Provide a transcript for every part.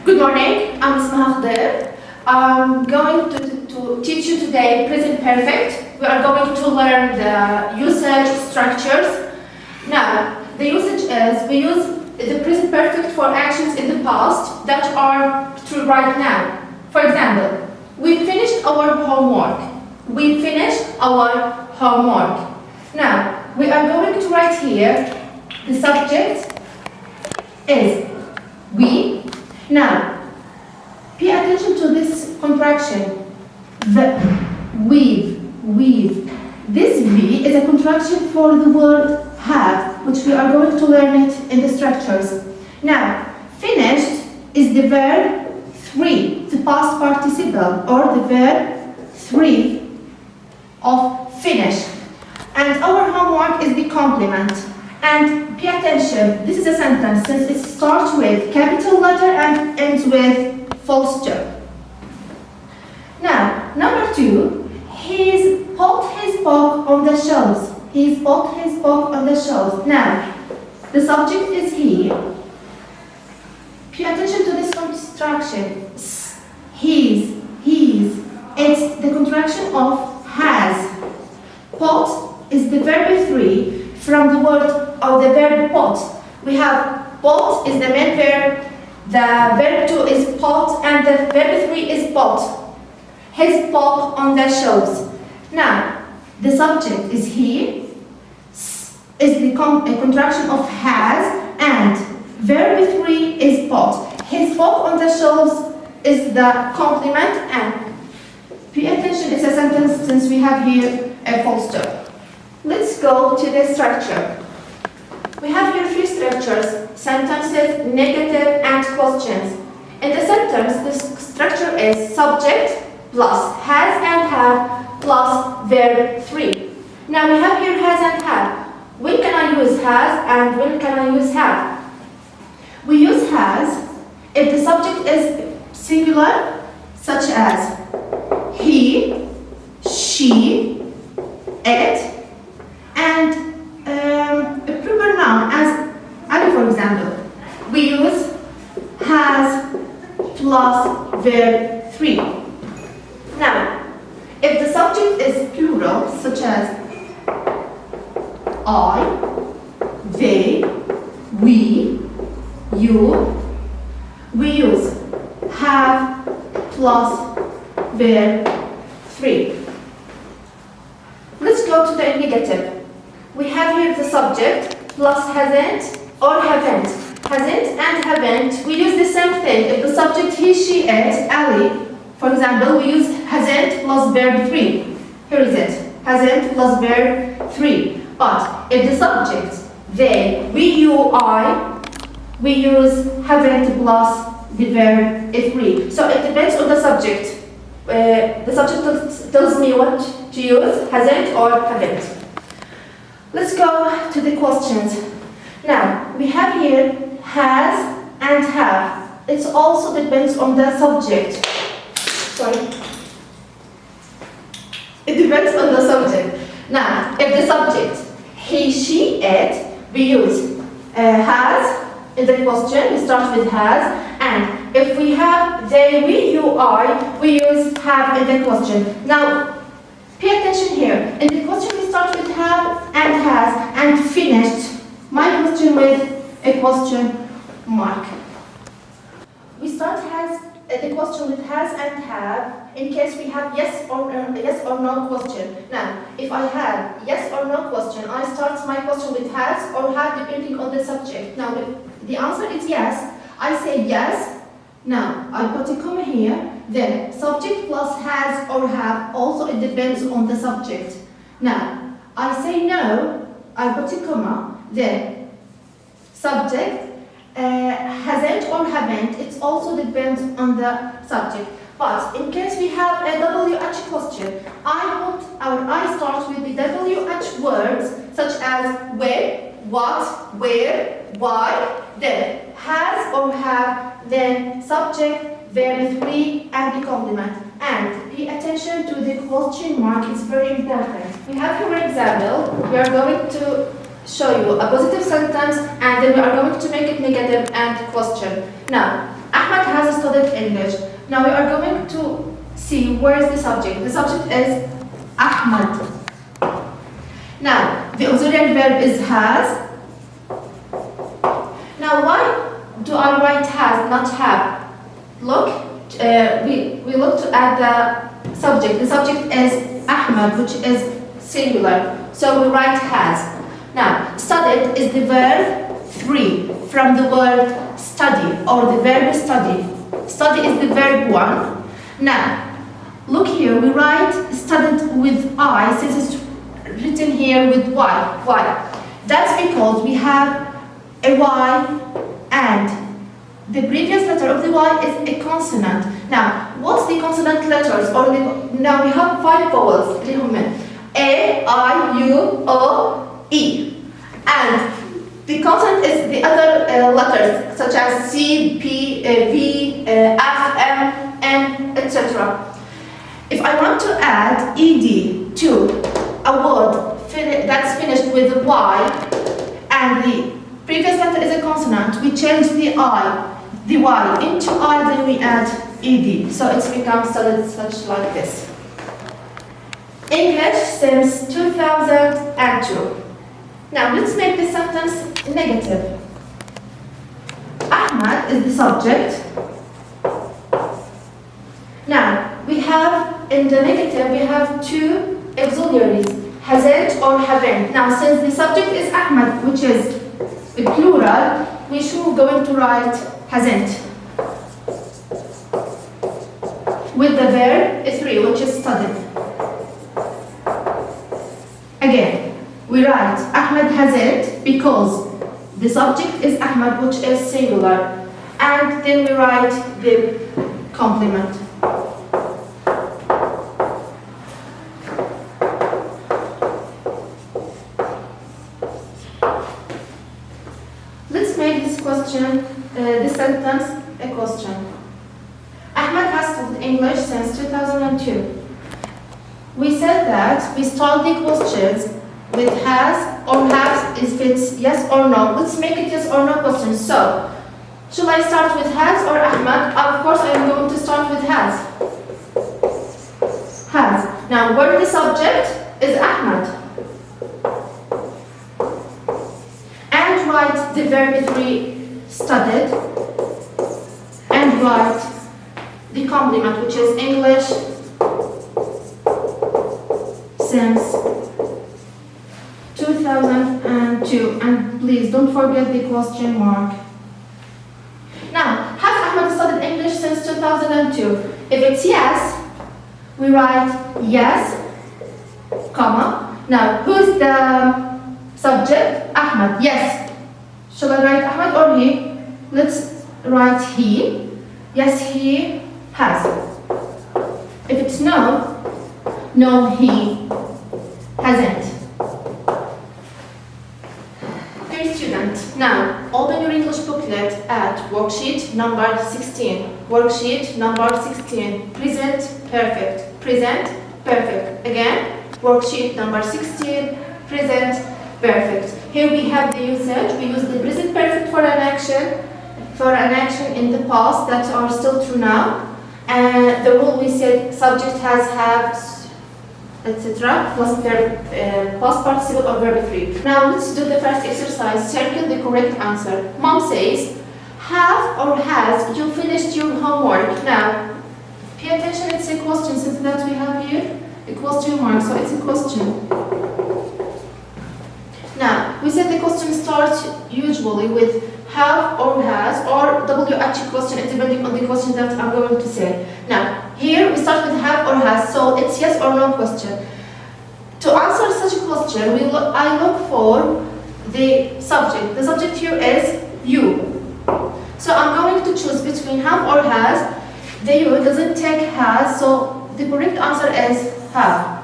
Good morning, I'm Ismail. I'm going to teach you today present perfect. We are going to learn the usage structures. Now, the usage is we use the present perfect for actions in the past that are true right now. For example, we finished our homework. We finished our homework. Now, we are going to write here the subject is we. Now, pay attention to this contraction. The, we've. This V is a contraction for the word have, which we are going to learn it in the structures. Now, finished is the verb 3, the past participle, or the verb 3 of finish. And our homework is the complement. And pay attention, this is a sentence since it starts with capital letter and ends with full stop. Now, number 2, he's put his book on the shelves. He's put his book on the shelves. Now, the subject is he. Pay attention to this construction. He's. It's the contraction of has. Put is the verb 3 from the word or the verb put. We have put is the main verb, the verb 2 is put, and the verb 3 is put. His book on the shelves. Now, the subject is he, is the contraction of has, and verb 3 is put. His book on the shelves is the complement, and pay attention, it's a sentence since we have here a full stop. Let's go to the structure. We have here 3 structures: sentences, negative, and questions. In the sentence, the structure is subject plus has and have plus verb 3. Now we have here has and have. When can I use has and when can I use have? We use has if the subject is singular, such as he, she, it, and a proper noun as Ali, for example. We use has plus verb 3. Now, if the subject is plural, such as I, they, we, you, we use have plus verb 3. Let's go to the negative. We have here the subject plus hasn't or haven't. Hasn't and haven't, we use the same thing. If the subject he, she, it, Ali, for example, we use hasn't plus verb 3. Here is it. Hasn't plus verb 3. But if the subject, they, we, you, I, we use haven't plus the verb 3. So it depends on the subject. The subject tells me what to use, hasn't or haven't. Let's go to the questions. Now, we have here has and have. It also depends on the subject. Sorry. It depends on the subject. Now, if the subject, he, she, it, we use has in the question, we start with has, and if we have they, we, you, I, we use have in the question. Now, pay attention here. In the question, we start with have and has, and finished my question with a question mark. We start the question with has and have in case we have yes or no question. Now, if I have yes or no question, I start my question with has or have depending on the subject. Now, if the answer is yes, I say yes. Now, I put a comma here. Then, subject plus has or have, also it depends on the subject. Now, I say no, I put a comma. Then, subject, hasn't or haven't, it also depends on the subject. But in case we have a WH question, I start with the WH words such as when, what, where, why, then has or have, then subject, verb 3, and the complement. And pay attention to the question mark, it's very important. We have here an example. We are going to show you a positive sentence and then we are going to make it negative and question. Now, Ahmed has studied English. Now we are going to see where is the subject. The subject is Ahmad. Now, the auxiliary verb is has. Now, why do I write has, not have? Look, we look at the subject. The subject is Ahmad, which is singular. So we write has. Now, studied is the verb 3 from the word study, or the verb study. Study is the verb 1. Now, look here, we write studied with I, since it's written here with Y. Why? That's because we have a Y and the previous letter of the Y is a consonant. Now, what's the consonant letters? Now we have 5 vowels. A, I, U, O, E. And the consonant is the other letters, such as C, P, V, F, M, N, etc. If I want to add ed to a word that's finished with Y and the previous letter is a consonant, we change the Y into I, then we add ed. So it becomes such like this. English since 2002. Now let's make this sentence negative. Ahmad is the subject. Now we have in the negative we have 2 auxiliaries, hasn't or haven't. Now since the subject is Ahmad, which is the plural, we should going to write hasn't with the verb 3, which is studied. Again, we write Ahmad hasn't because the subject is Ahmad, which is singular, and then we write the complement. Let's make this question, this sentence, a question. Ahmad has studied English since 2002. We said that we start the questions with has or has if it's yes or no. Let's make it yes or no question. So, should I start with has or Ahmad? Of course, I am going to start with has. Has. Now, where the subject is Ahmad. And write the verb 3 studied. And write the complement, which is English since 2002, and please don't forget the question mark. Now, has Ahmad studied English since 2002? If it's yes, we write yes, comma. Now, who's the subject? Ahmad, yes. Shall I write Ahmad or he? Let's write he. Yes, he has. If it's no, no, he hasn't. Dear student, now open your English booklet at worksheet number 16. Worksheet number 16. Present perfect. Present perfect. Again, worksheet number 16. Present perfect. Here we have the usage. We use the present perfect for an action in the past that are still true now. And the rule we said subject has, have, etc. plus verb, past participle or verb 3. Now let's do the first exercise. Circle the correct answer. Mom says, have or has you finished your homework? Now, pay attention, it's a question since that we have here a question mark, so it's a question. Now, we said the question starts usually with have or has or WH question, depending on the question that I'm going to say. Now, here we start with have or has, so it's yes or no question. To answer such a question, I look for the subject. The subject here is you. So I'm going to choose between have or has. The you doesn't take has, so the correct answer is have.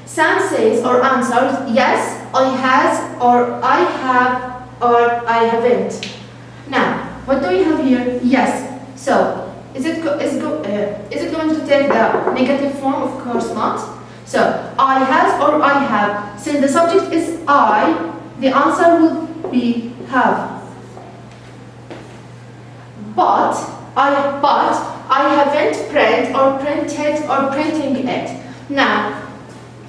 Sam says or answers yes, I has or I have or I haven't. Now, what do we have here? Yes. So, is it going to take the negative form? Of course not. So, I has or I have. Since the subject is I, the answer will be have. but I haven't printed or printing it. Now,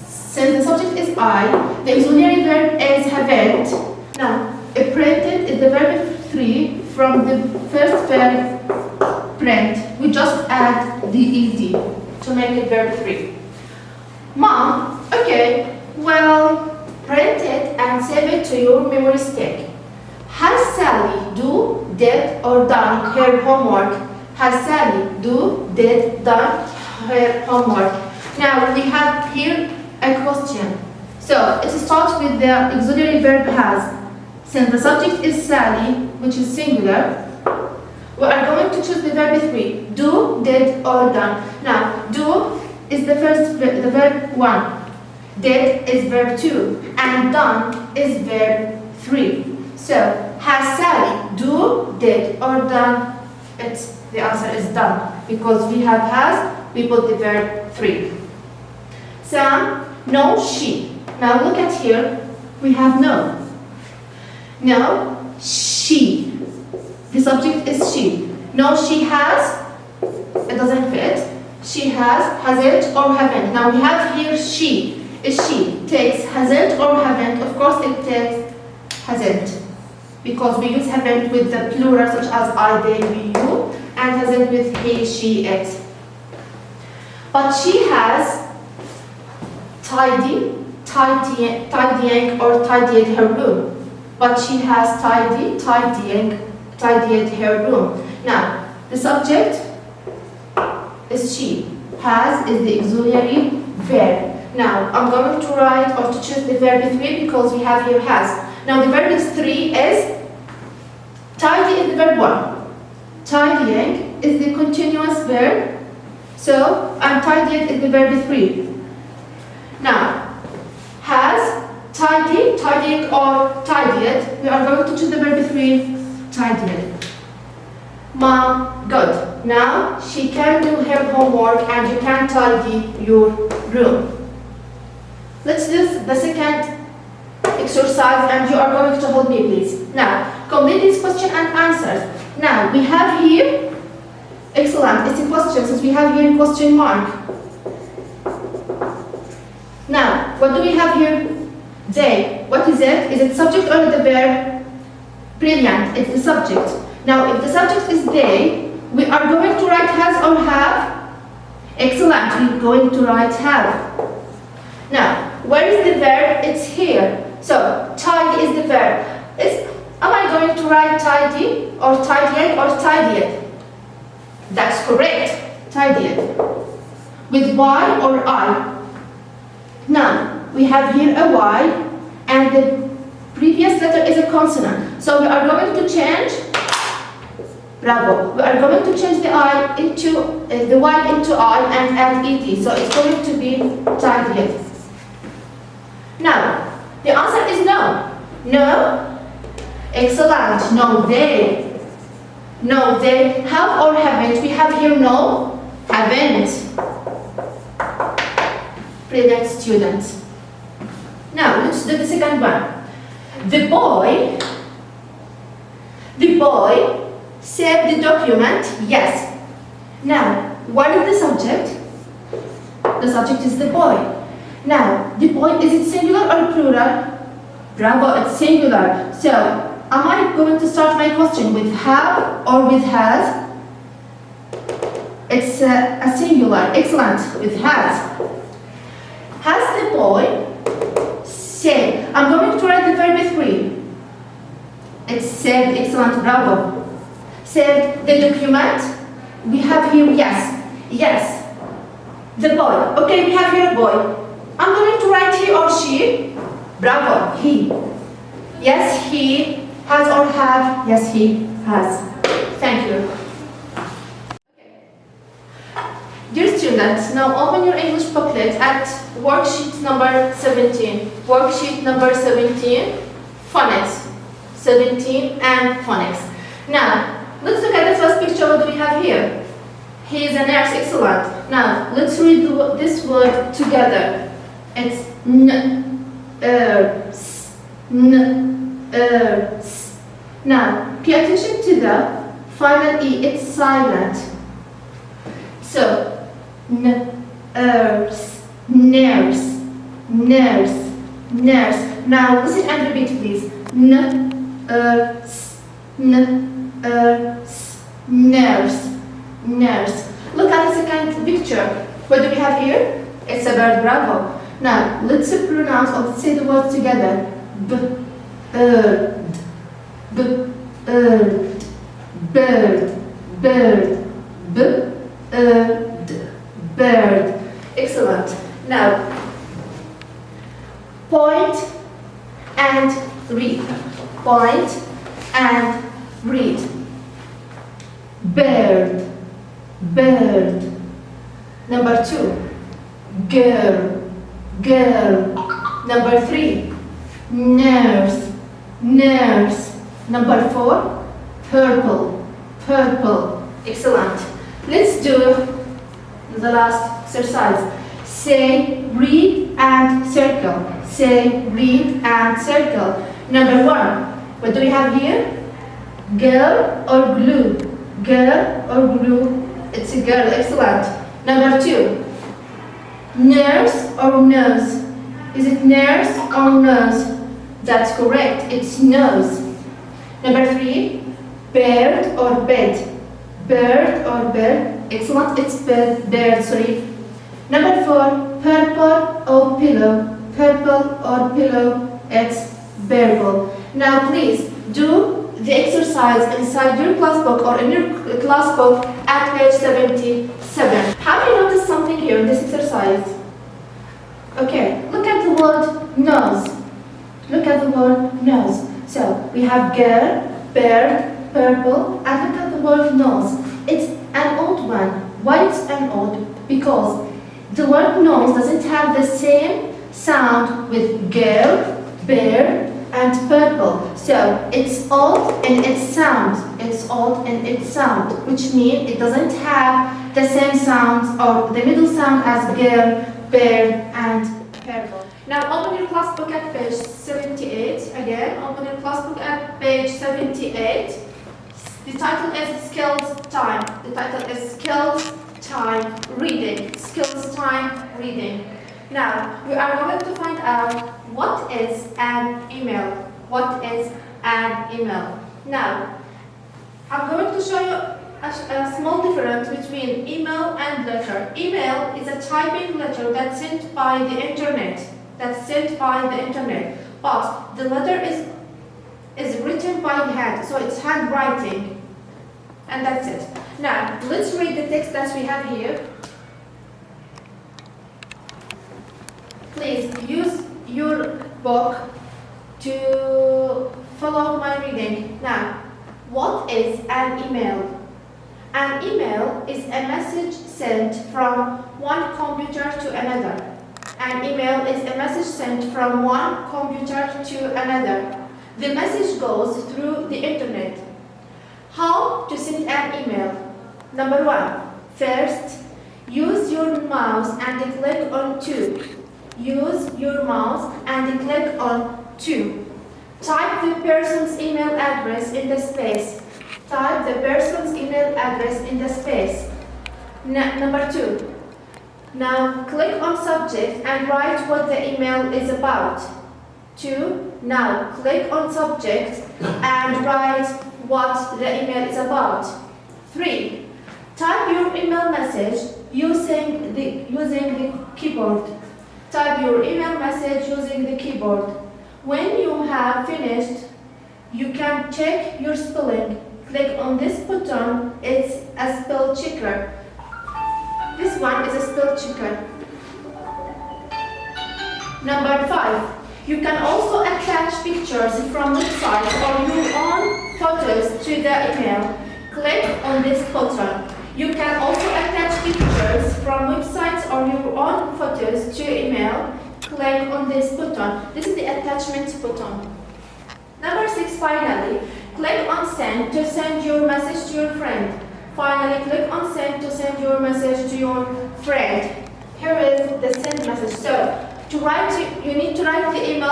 since the subject is I, the auxiliary verb is haven't. Now, printed is the verb 3 from the first verb print. We just add the ed to make it verb 3. Mom, okay, well, print it and save it to your memory stick. Has Sally did, or done her homework? Has Sally done her homework? Now we have here a question. So it starts with the auxiliary verb has. Since the subject is Sally, which is singular, we are going to choose the verb 3. Do, did, or done. Now, do is the verb 1. Did is verb 2. And done is verb 3. So, has Sally did, or done? The answer is done. Because we have has, we put the verb 3. Sam, no, she. Now look at here, we have no. No, she. The subject is she. No, she has, it doesn't fit. She hasn't, or haven't. Now we have here she. Is she takes hasn't or haven't? Of course it takes hasn't. Because we use haven't with the plural such as I, they, we, you, and hasn't with he, she, it. But she has tidying or tidied her room. But she has tidied her room. Now, the subject is she. Has is the auxiliary verb. Now, I'm going to write or to choose the verb 3 because we have here has. Now, the verb 3 is tidy is the verb 1. Tidying is the continuous verb. So, tidied is the verb 3. Now, has, tidying or tidied, we are going to choose the verb 3, tidied. Mom, good. Now, she can do her homework and you can tidy your room. Let's do the second exercise and you are going to hold me, please. Now, complete this question and answers. Now, we have here, excellent, it's a question since we have here question mark. Now, what do we have here? They. What is it? Is it subject or the verb? Brilliant, it's the subject. Now, if the subject is they, we are going to write has or have. Excellent, we're going to write have. Now, where is the verb? It's here. So, tidy is the verb. Am I going to write tidy or tidying or tidied? That's correct, tidied. With Y or I? Now, we have here a Y and the previous letter is a consonant. So we are going to change, bravo, we are going to change the I into, the Y into I and add ED. So it's going to be tidied. Now, the answer is no. No? Excellent. No, they. No, they have or haven't. We have here no, haven't. Brilliant students. Now, let's do the second one. The boy saved the document, yes. Now, what is the subject? The subject is the boy. Now, the boy, is it singular or plural? Bravo, it's singular. So, am I going to start my question with have or with has? It's a singular, excellent, with has. Has the boy saved? I'm going to write the verb 3. It's saved, excellent, bravo. Saved the document. We have here yes. Yes. The boy. Okay, we have here a boy. I'm going to write he or she. Bravo, he. Yes, he has or have. Yes, he has. Thank you. Dear students, now open your English booklet at worksheet number 17. Worksheet number 17, phonics. 17 and phonics. Now, let's look at the first picture. What do we have here? He is a nurse, excellent. Now, let's read this word together. It's s. Now, pay attention to the Final E, it's silent. So, nurse, nurse, nurse, nurse. Now listen and repeat, please. Nurse, nurse, nurse, nurse. Look at the second picture. What do we have here? It's a bird, bravo. Now, let's pronounce or let's say the words together. Bird, bird, bird, bird, bird, bird. Excellent. Now, point and read. Point and read. Bird, bird. Number 2, girl, girl. Number 3, nurse, nurse. Number 4, purple, purple. Excellent. Let's do the last exercise. Say, read, and circle. Say, read, and circle. Number 1, what do we have here? Girl or glue? Girl or glue? It's a girl. Excellent. Number 2, nurse or nose? Is it nurse or nose? That's correct. It's nose. Number 3, bird or bed? Bird or bird? Excellent. It's bird, sorry. Number 4, purple or pillow? Purple or pillow? It's purple. Now please do the exercise inside your class book or in your class book at page 77. Have you noticed something here in this exercise? Okay, look at the word nose. Look at the word nose. So we have girl, bird, purple, and look at the word nose. It's an odd one. Why it's an odd? Because the word nose doesn't have the same sound with girl, bird, and purple. So it's odd in its sound. It's odd in its sound, which means it doesn't have the same sounds or the middle sound as girl, bird, and purple. Now open your class book at page 78. Again, open your class book at page 78. The title is Skills Time. The title is Skills Time Reading. Skills Time Reading. Now, we are going to find out what is an email. What is an email? Now, I'm going to show you a small difference between email and letter. Email is a typing letter that's sent by the internet. But the letter is written by hand, so it's handwriting. And that's it. Now, let's read the text that we have here. Please use your book to follow my reading. Now, what is an email? An email is a message sent from one computer to another. An email is a message sent from one computer to another. The message goes through the internet. How to send an email? Number 1. First, use your mouse and click on to. Use your mouse and click on to. Type the person's email address in the space. Type the person's email address in the space. Number 2. Now click on subject and write what the email is about. 2. Now click on subject and write what the email is about. 3. Type your email message using the keyboard. Type your email message using the keyboard. When you have finished, you can check your spelling. Click on this button. It's a spell checker. This one is a spell checker. Number 5. You can also attach pictures from websites or your own photos to the email. Click on this button. You can also attach pictures from websites or your own photos to email. Click on this button. This is the attachment button. Number 6, finally, click on send to send your message to your friend. Finally, click on send to send your message to your friend. Here is the send message. So, to write, you need to write the email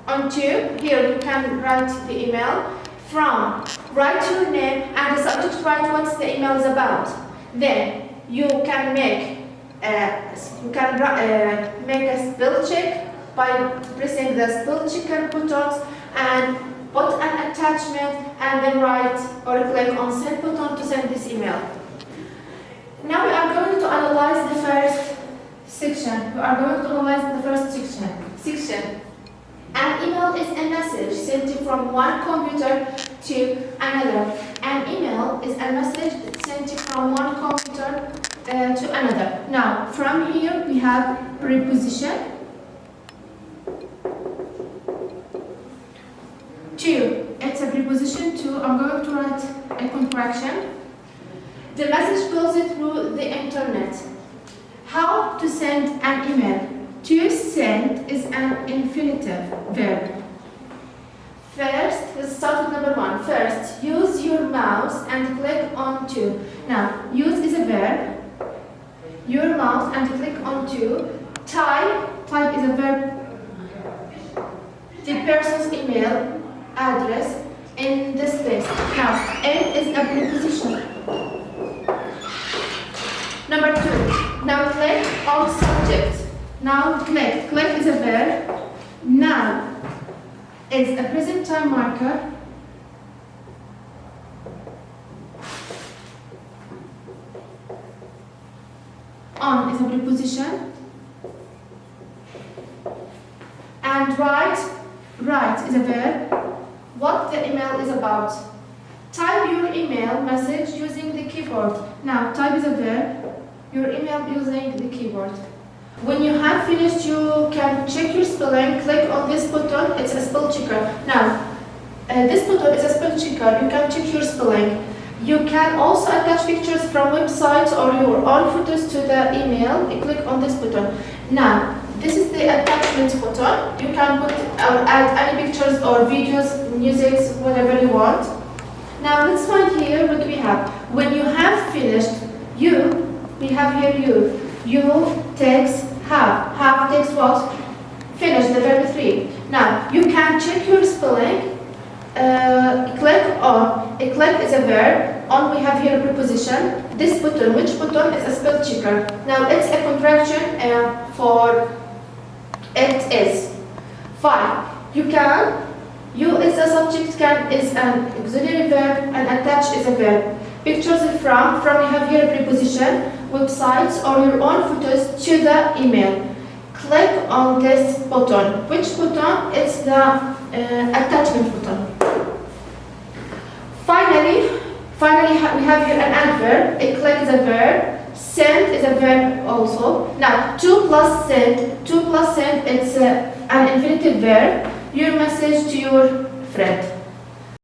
onto. Here you can write the email from write your name and the subject, write what the email is about. Then you can make a spell check by pressing the spell checker buttons and put an attachment and then write or click on send button to send this email. Now we are going to analyze the first section. We are going to analyze the first section. An email is a message sent from one computer to another. An email is a message sent from one computer to another. Now, from here we have preposition. To, it's a preposition to. I'm going to write a contraction. The message goes through the internet. How to send an email? To send is an infinitive verb. First, let's start with number one. First, use your mouse and click on to. Now, use is a verb. Your mouse and click on to. Type is a verb. The person's email address in this list. Now, in is a preposition. Number two, now click on subject. Now click is a verb. Now is a present time marker. On is a preposition. And write is a verb. What the email is about. Type your email message using the keyboard. Now type is a verb. Your email using the keyboard. When you have finished, you can check your spelling. Click on this button. It's a spell checker. Now, this button is a spell checker. You can check your spelling. You can also attach pictures from websites or your own photos to the email. You click on this button. Now, this is the attachment button. You can put or add any pictures or videos, music, whatever you want. Now, let's find here what we have. When you have finished, we have here you text have. Have text what? Finish, the verb 3. Now, you can check your spelling. Click on. A click is a verb. On we have here a preposition. This button, which button is a spell checker? Now, it's a contraction for it is. 5. You is a subject, can is an auxiliary verb, and attach is a verb. Pictures from you have here a preposition, websites or your own photos to the email. Click on this button. Which button? It's the attachment button. Finally, we have here an adverb. A click is a verb. Send is a verb also. Now, to plus send, it's an infinitive verb. Your message to your friend.